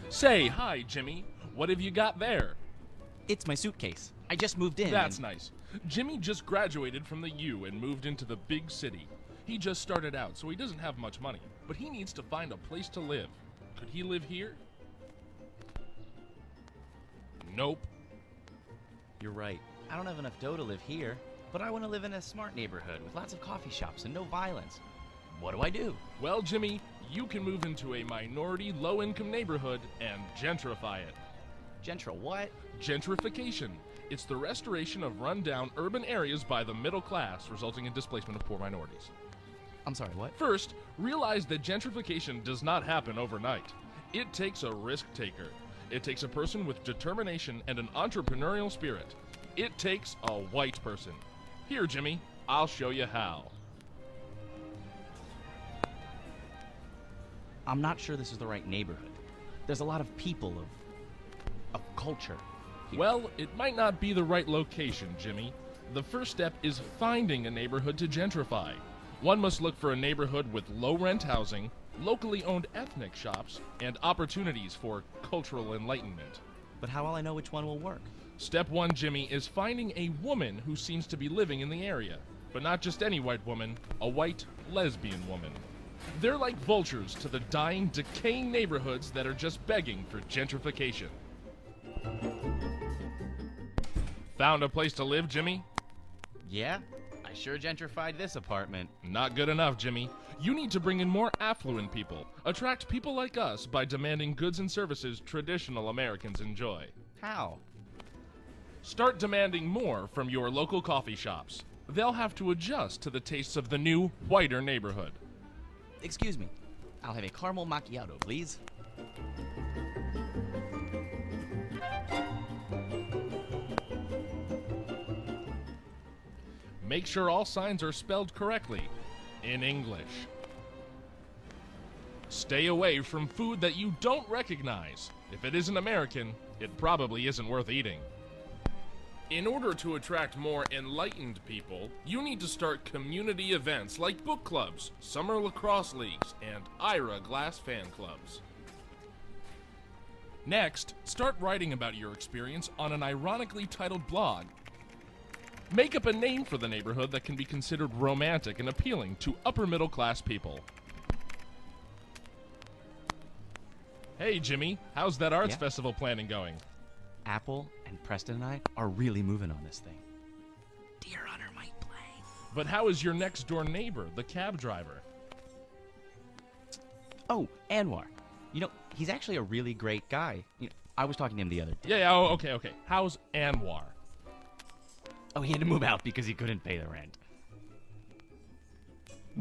Say, hi, Jimmy. What have you got there? It's my suitcase. I just moved in. That's nice. Jimmy just graduated from the U and moved into the big city. He just started out, so he doesn't have much money, but he needs to find a place to live. Could he live here? Nope. You're right. I don't have enough dough to live here, but I want to live in a smart neighborhood with lots of coffee shops and no violence. What do I do? Well, Jimmy, you can move into a minority, low-income neighborhood and gentrify it. What? Gentrification. It's the restoration of run-down urban areas by the middle class, resulting in displacement of poor minorities. I'm sorry, what? First, realize that gentrification does not happen overnight. It takes a risk-taker. It takes a person with determination and an entrepreneurial spirit. It takes a white person. Here, Jimmy, I'll show you how. I'm not sure this is the right neighborhood. There's a lot of people, of culture here. Well, it might not be the right location, Jimmy. The first step is finding a neighborhood to gentrify. One must look for a neighborhood with low-rent housing, locally owned ethnic shops, and opportunities for cultural enlightenment. But how will I know which one will work? Step 1, Jimmy, is finding a woman who seems to be living in the area. But not just any white woman, a white lesbian woman. They're like vultures to the dying, decaying neighborhoods that are just begging for gentrification. Found a place to live, Jimmy? Yeah? I sure gentrified this apartment. Not good enough, Jimmy. You need to bring in more affluent people. Attract people like us by demanding goods and services traditional Americans enjoy. How? Start demanding more from your local coffee shops. They'll have to adjust to the tastes of the new, whiter neighborhood. Excuse me. I'll have a caramel macchiato, please. Make sure all signs are spelled correctly, in English. Stay away from food that you don't recognize. If it isn't American, it probably isn't worth eating. In order to attract more enlightened people, you need to start community events like book clubs, summer lacrosse leagues, and Ira glass fan clubs. Next, start writing about your experience on an ironically titled blog. Make up a name for the neighborhood that can be considered romantic and appealing to upper middle class people. Hey Jimmy, how's that arts festival planning going? Apple and Preston and I are really moving on this thing. Deer Hunter might play. But how is your next door neighbor, the cab driver? Oh, Anwar. You know, he's actually a really great guy. I was talking to him the other day. Yeah, okay. How's Anwar? Oh, he had to move out because he couldn't pay the rent.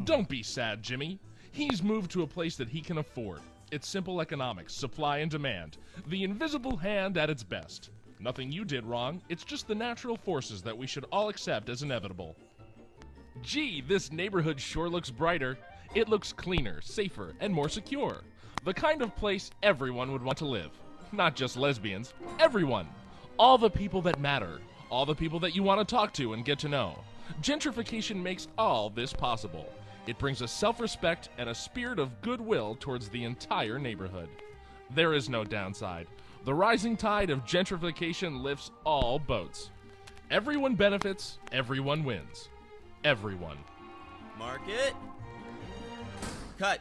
Don't be sad, Jimmy. He's moved to a place that he can afford. It's simple economics, supply and demand. The invisible hand at its best. Nothing you did wrong, it's just the natural forces that we should all accept as inevitable. Gee, this neighborhood sure looks brighter. It looks cleaner, safer, and more secure. The kind of place everyone would want to live. Not just lesbians, everyone. All the people that matter. All the people that you want to talk to and get to know. Gentrification makes all this possible. It brings a self-respect and a spirit of goodwill towards the entire neighborhood. There is no downside. The rising tide of gentrification lifts all boats. Everyone benefits, everyone wins. Everyone. Market. Cut.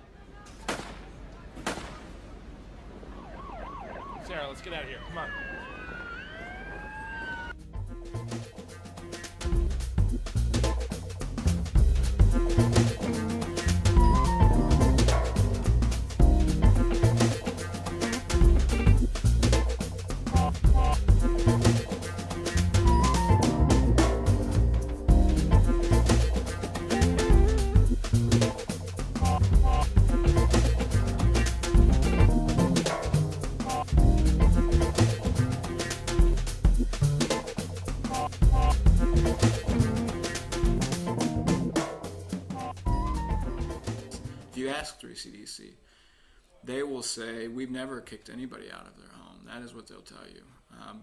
Sarah, let's get out of here. Come on. If you ask 3CDC, they will say, we've never kicked anybody out of their home. That is what they'll tell you.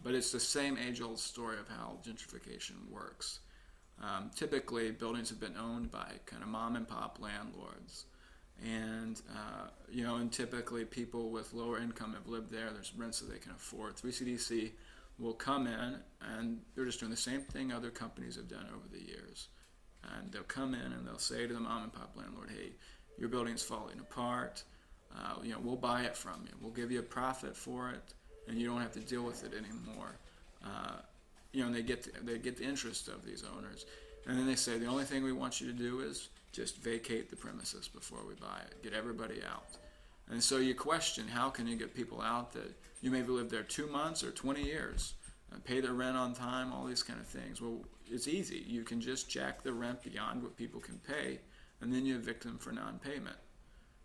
But it's the same age-old story of how gentrification works. Typically, buildings have been owned by kind of mom-and-pop landlords. And and typically people with lower income have lived there. There's rents that they can afford. 3CDC will come in, and they're just doing the same thing other companies have done over the years. And they'll come in and they'll say to the mom and pop landlord, hey, your building's falling apart. We'll buy it from you. We'll give you a profit for it, and you don't have to deal with it anymore. And they get the interest of these owners. And then they say, the only thing we want you to do is just vacate the premises before we buy it. Get everybody out. And so you question, how can you get people out that you maybe lived there 2 months or 20 years, pay their rent on time, all these kind of things. Well, it's easy. You can just jack the rent beyond what people can pay, and then you evict them for non-payment.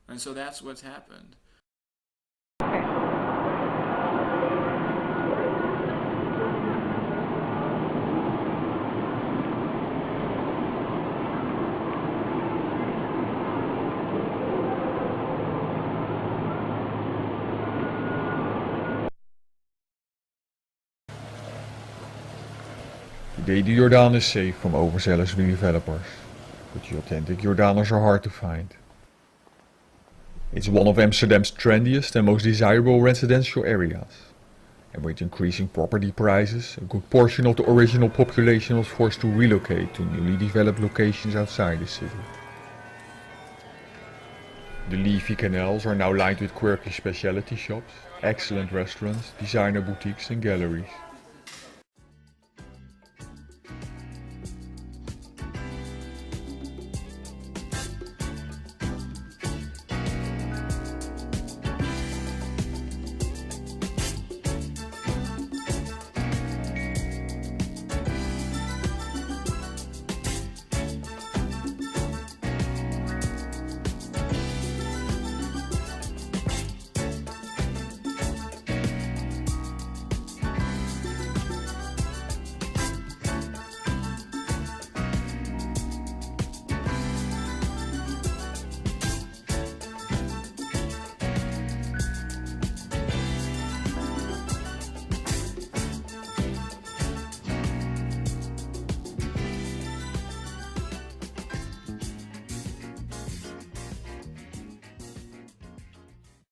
And so that's what's happened. Today the Jordaan is safe from overzealous developers, but the authentic Jordaaners are hard to find. It's one of Amsterdam's trendiest and most desirable residential areas, and with increasing property prices, a good portion of the original population was forced to relocate to newly developed locations outside the city. The leafy canals are now lined with quirky specialty shops, excellent restaurants, designer boutiques and galleries.